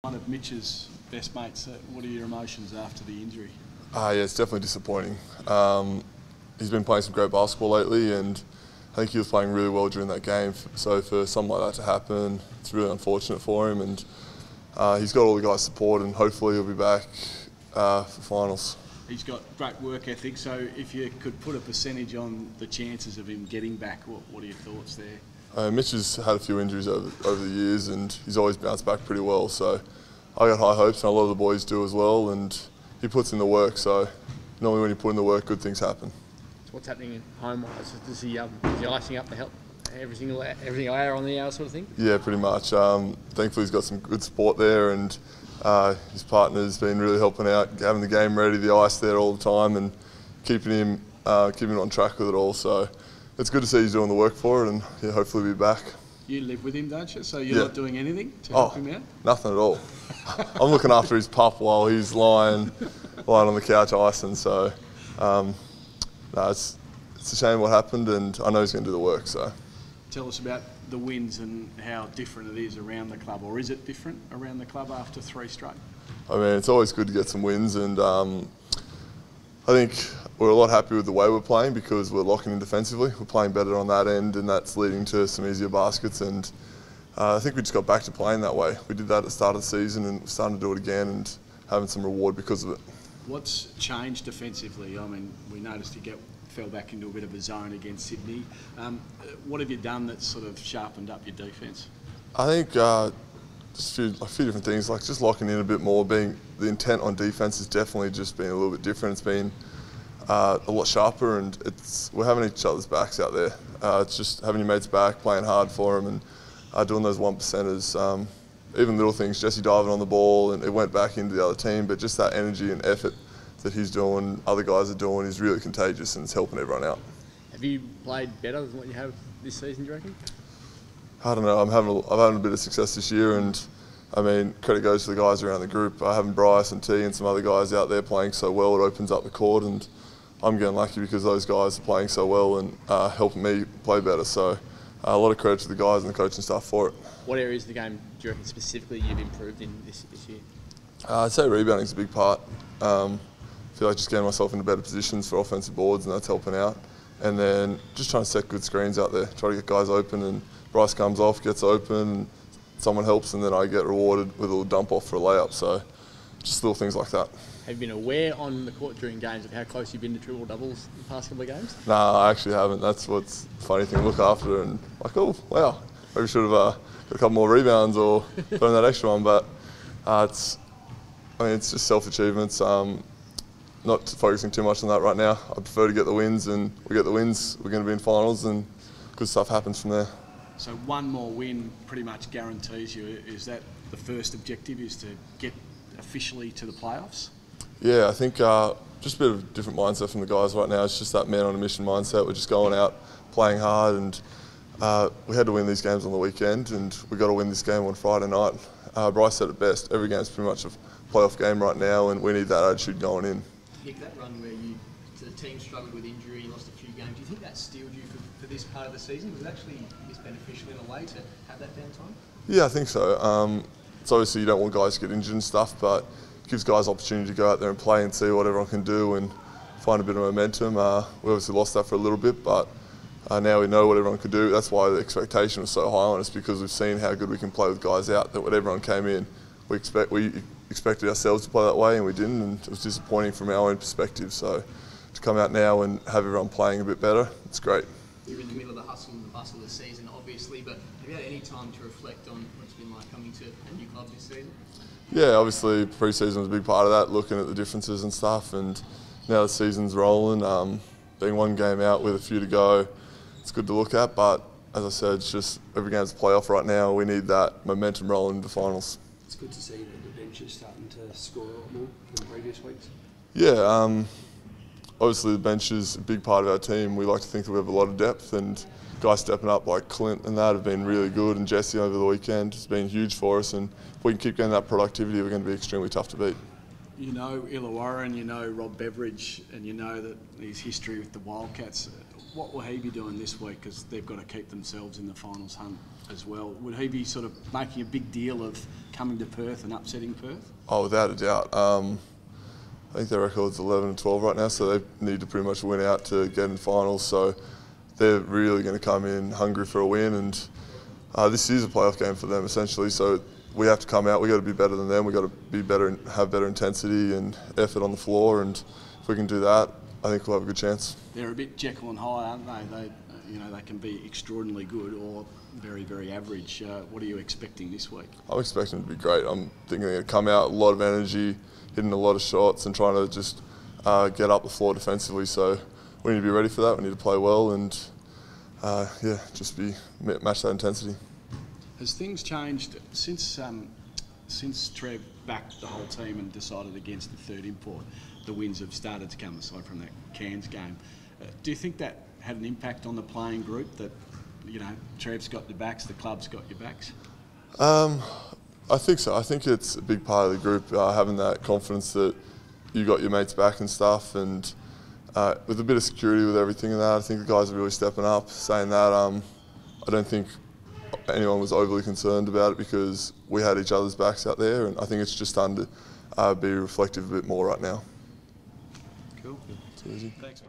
One of Mitch's best mates. What are your emotions after the injury? Yeah, it's definitely disappointing. He's been playing some great basketball lately, and I think he was playing really well during that game. So for something like that to happen, it's really unfortunate for him. And he's got all the guys' support, and hopefully he'll be back for finals. He's got great work ethic. So if you could put a percentage on the chances of him getting back, what are your thoughts there? Mitch has had a few injuries over the years, and he's always bounced back pretty well. So I got high hopes, and a lot of the boys do as well. And he puts in the work. So normally when you put in the work, good things happen. So what's happening at home-wise? Is he icing up the help everything hour on the hour sort of thing? Yeah, pretty much. Thankfully, he's got some good support there, and his partner's been really helping out, having the game ready, the ice there all the time, and keeping him on track with it all. So it's good to see he's doing the work for it, and yeah, hopefully he'll be back. You live with him, don't you? So you're not doing anything to help him out? Nothing at all. I'm looking after his pup while he's lying on the couch icing. So it's a shame what happened, and I know he's going to do the work. So tell us about the wins and how different it is around the club, or is it different around the club after 3 straight? I mean, it's always good to get some wins, and I think we're a lot happy with the way we're playing because we're locking in defensively. We're playing better on that end, and that's leading to some easier baskets. And I think we just got back to playing that way. We did that at the start of the season, and we're starting to do it again and having some reward because of it. What's changed defensively? I mean, we noticed you fell back into a bit of a zone against Sydney. What have you done that's sort of sharpened up your defence? I think just a few different things, like just locking in a bit more. The intent on defence has definitely just been a little bit different. It's been a lot sharper, and we're having each other's backs out there. It's just having your mates back, playing hard for them, and doing those 1%ers. Even little things, Jesse diving on the ball, and it went back into the other team, but just that energy and effort that he's doing, other guys are doing, is really contagious, and it's helping everyone out. Have you played better than what you have this season, do you reckon? I don't know. I'm having a bit of success this year, and I mean, credit goes to the guys around the group. Having Bryce and T and some other guys out there playing so well, it opens up the court, and I'm getting lucky because those guys are playing so well and helping me play better. So a lot of credit to the guys and the coaching staff for it. What areas of the game do you reckon specifically you've improved in this year? I'd say rebounding is a big part. I feel like just getting myself into better positions for offensive boards, and that's helping out. And then just trying to set good screens out there, try to get guys open, and Bryce comes off, gets open, and someone helps, and then I get rewarded with a little dump off for a layup. So just little things like that. Have you been aware on the court during games of how close you've been to triple doubles in the past couple of games? Nah, I actually haven't. That's what's the funny thing. Look after and like, oh wow, maybe should have got a couple more rebounds or thrown that extra one. But it's just self-achievements. Not focusing too much on that right now. I prefer to get the wins, and we get the wins, we're going to be in finals, and good stuff happens from there. So one more win pretty much guarantees you. Is that the first objective, is to get officially to the playoffs? Yeah, I think just a bit of a different mindset from the guys right now. It's just that man on a mission mindset. We're just going out, playing hard, and we had to win these games on the weekend, and we got to win this game on Friday night. Bryce said it best. Every game's pretty much a playoff game right now, and we need that attitude going in. Nick, that run where the team struggled with injury, lost a few games, do you think that steeled you for this part of the season? Was it actually beneficial in a way to have that downtime? Yeah, I think so. It's obviously you don't want guys to get injured and stuff, but it gives guys opportunity to go out there and play and see what everyone can do and find a bit of momentum. We obviously lost that for a little bit, but now we know what everyone can do. That's why the expectation was so high on us, because we've seen how good we can play with guys out, that when everyone came in, we expected ourselves to play that way, and we didn't, and it was disappointing from our own perspective. So to come out now and have everyone playing a bit better, it's great. You're in the middle of the hustle and the bustle of the season, obviously, but have you had any time to reflect on what it's been like coming to a new club this season? Yeah, obviously pre-season was a big part of that, looking at the differences and stuff, and now the season's rolling. Being one game out with a few to go, it's good to look at, but as I said, it's just every game's a playoff right now. We need that momentum rolling into finals. It's good to see that the bench is starting to score a lot more than previous weeks. Yeah, obviously the bench is a big part of our team. We like to think that we have a lot of depth, and guys stepping up like Clint and that have been really good, and Jesse over the weekend has been huge for us, and if we can keep getting that productivity, we're going to be extremely tough to beat. You know Illawarra, you know Rob Beveridge, and you know that his history with the Wildcats. What will he be doing this week, because they've got to keep themselves in the finals hunt? as well. Would he be sort of making a big deal of coming to Perth and upsetting Perth? Oh, without a doubt. I think their record's 11 and 12 right now, so they need to pretty much win out to get in finals. So they're really going to come in hungry for a win, and this is a playoff game for them essentially. So we have to come out. We got to be better than them. We got to be better and have better intensity and effort on the floor. And if we can do that, I think we'll have a good chance. They're a bit Jekyll and Hyde, aren't they? They can be extraordinarily good or very, very average. What are you expecting this week? I'm expecting them to be great. I'm thinking they're going to come out a lot of energy, hitting a lot of shots and trying to just get up the floor defensively. So we need to be ready for that. We need to play well and just match that intensity. Has things changed since Trev backed the whole team and decided against the third import? The wins have started to come aside from that Cairns game. Do you think that had an impact on the playing group, that Trev's got your backs, the club's got your backs? I think so. I think it's a big part of the group, having that confidence that you got your mates back and stuff, and with a bit of security with everything and that, I think the guys are really stepping up. Saying that, I don't think anyone was overly concerned about it because we had each other's backs out there, and I think it's just starting to be reflective a bit more right now. Cool. It's easy. Thanks.